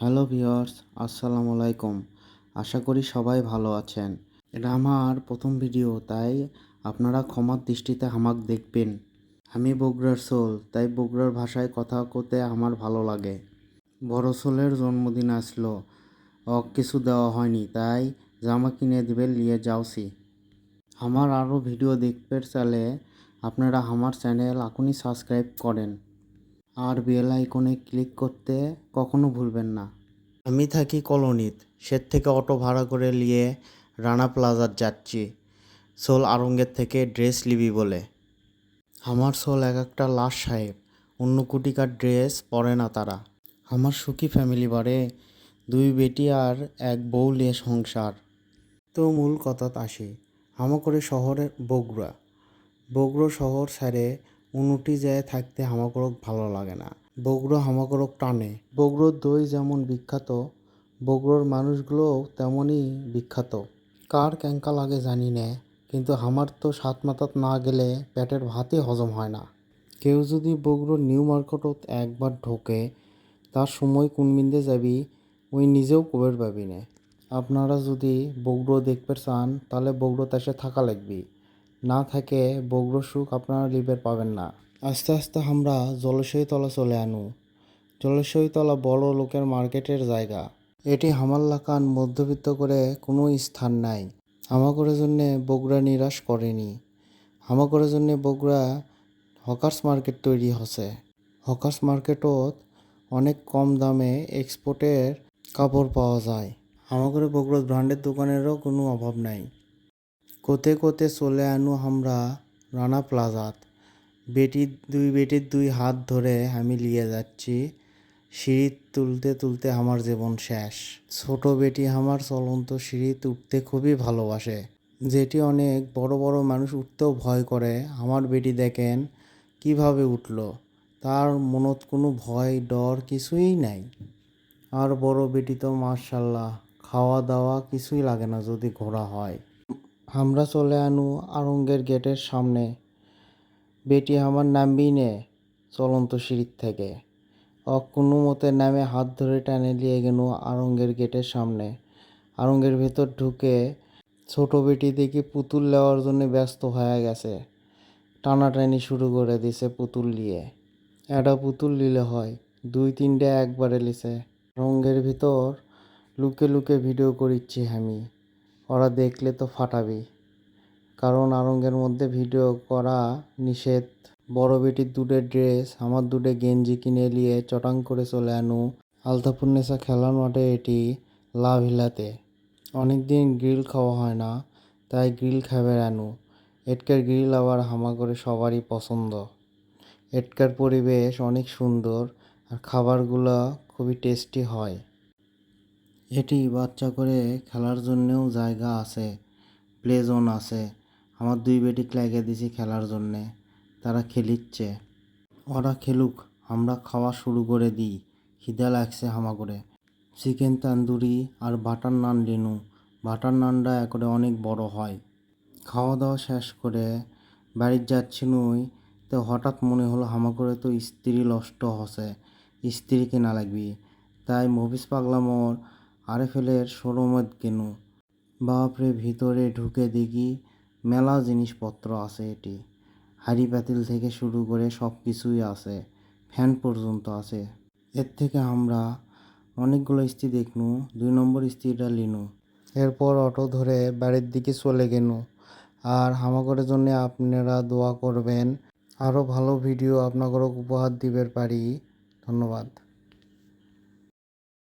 Hello viewers, আসসালামু আলাইকুম। আশা করি সবাই ভালো আছেন। এটা আমার প্রথম ভিডিও, তাই আপনারা ক্ষমার দৃষ্টিতে আমাকে দেখবেন। আমি বগুড়ার সোল, তাই বগুড়ার ভাষায় কথা কতে আমার ভালো লাগে। বড় সোলের জন্মদিন আসলো, কিছু দেওয়া হয়নি, তাই জামা কিনে দিবে লিয়ে যাওছি। আমার আরও ভিডিও দেখতে চাইলে আপনারা আমার চ্যানেল এখনই সাবস্ক্রাইব করেন আর বেল আইকনে ক্লিক করতে কখনো ভুলবেন না। আমি থাকি কলোনিত, সে থেকে অটো ভাড়া করে নিয়ে রানা প্লাজার যাচ্ছি সোল আরঙ্গের থেকে ড্রেস লিবি বলে। আমার সোল এক একটা লাশ সাহেব, অন্য কুটিকার ড্রেস পরে না তারা। আমার সুখী ফ্যামিলি বাড়ে, 2 বেটি আর 1 বউ নিয়ে সংসার। তো মূল কথাত আসি, করে শহরের বগুড়া শহর ছেড়ে উন্নতি যায় থাকতে হামাকরক ভালো লাগে না। বগুড়া হামাকরক টানে। বগুড়োর দই যেমন বিখ্যাত, বগুড়োর মানুষগুলোও তেমনই বিখ্যাত। কার ক্যাঙ্কা লাগে জানি না, কিন্তু আমার তো 7 মাথাত না গেলে পেটের ভাতই হজম হয় না। কেউ যদি বগুড়োর নিউ মার্কেটত একবার ঢোকে, তার সময় কোন মিন্দে যাবি ওই নিজেও কবের পাবি না। আপনারা যদি বগুড়ো দেখতে চান তাহলে বগুড়োতে এসে থাকা লাগবে, না থাকে বগুড়ো সুখ আপনারা লিবের পাবেন না। আস্তে আস্তে আমরা জলসইতলা চলে আনু। জলসইতলা বড় লোকের মার্কেটের জায়গা। এটি হামার লাকান মধ্যবিত্ত করে কোনো স্থান নাই। হামাকরের জন্যে বগুড়া নিরাশ করেনি। হামাকরের জন্যে বগুড়া হকার্স মার্কেট তৈরি হচ্ছে। হকার্স মার্কেটত অনেক কম দামে এক্সপোর্টের কাপড় পাওয়া যায়। হামাকরে বগুড়া ব্র্যান্ডের দোকানেরও কোনো অভাব নাই। কোতে কোতে চলে আনু আমরা রানা প্লাজাত। 2 বেটির 2 হাত ধরে আমি লিয়ে যাচ্ছি। সিঁড়ি তুলতে তুলতে আমার জীবন শেষ। ছোট বেটি আমার চলন্ত সিঁড়িতে উঠতে খুবই ভালোবাসে, যেটি অনেক বড় বড় মানুষ উঠতেও ভয় করে। আমার বেটি দেখেন কিভাবে উঠল, তার মনত কোনো ভয় ডর কিছুই নাই। আর বড় বেটি তো মাশাল্লাহ, খাওয়া দাওয়া কিছুই লাগে না যদি ঘোরা হয়। আমরা চলে আনু আরঙ্গের গেটের সামনে। বেটি আমার নামবি নে চলন্ত সিঁড়ির থেকে। কোনো মতে নামে হাত ধরে টানে নিয়ে গেল আরঙ্গের গেটের সামনে। আরঙ্গের ভেতর ঢুকে ছোট বেটি দেখি পুতুল নেওয়ার জন্য ব্যস্ত হয়ে গেছে। টানাটানি শুরু করে দিছে পুতুল নিয়ে। একটা পুতুল নিলে হয়, 2-3টে একবারে লিছে। আরঙ্গের ভিতর লুকে লুকে ভিডিও করিচ্ছি আমি, ওরা দেখলে তো ফাটাবি, কারণ আরঙ্গের মধ্যে ভিডিও করা নিষেধ। বড় বেটির 2টে ড্রেস, আমার 2টে গেঞ্জি কিনে নিয়ে চটাং করে চলে আনু আলতাপুন্নেসা খেলার মাঠে, এটি লাভ হিলাতে। অনেকদিন গ্রিল খাওয়া হয় না, তাই গ্রিল খাবার আনু। এটকার গ্রিল আবার হামাগরে সবারই পছন্দ। এটকার পরিবেশ অনেক সুন্দর আর খাবারগুলো খুবই টেস্টি হয়। এটি বাচ্চা করে খেলার জন্যেও জায়গা আছে, প্লে জোন আছে। আমার 2 বেটিকে লাগিয়ে দিছি খেলার জন্যে, তারা খেলিচ্ছে। ওরা খেলুক, আমরা খাওয়া শুরু করে দিই। খিদা লাগছে হামাগরে। চিকেন তান্দুরি আর বাটার নান লিনু। বাটার নানটা একরে অনেক বড় হয়। খাওয়া দাওয়া শেষ করে বাড়ির যাচ্ছি নুই, তো হঠাৎ মনে হলো হামাগরে তো স্ত্রী নষ্ট হসে, স্ত্রী কেনা লাগবি। তাই মফিজ পাগলামোর আরএফএলের শোরুমত গেনু। বাপরে, ভিতরে ঢুকে দেখি মেলা জিনিসপত্র আছে। এটি হাঁড়ি পাতিল থেকে শুরু করে সব কিছুই আছে, ফ্যান পর্যন্ত আছে। এর থেকে আমরা অনেকগুলো ইস্ত্রি দেখনু, 2 নম্বর ইস্ত্রিটা লিনু। এরপর অটো ধরে বাড়ির দিকে চলে গেনু। আর হামাগরের জন্য আপনারা দোয়া করবেন, আরও ভালো ভিডিও আপনাদের উপহার দিবার পারি। ধন্যবাদ।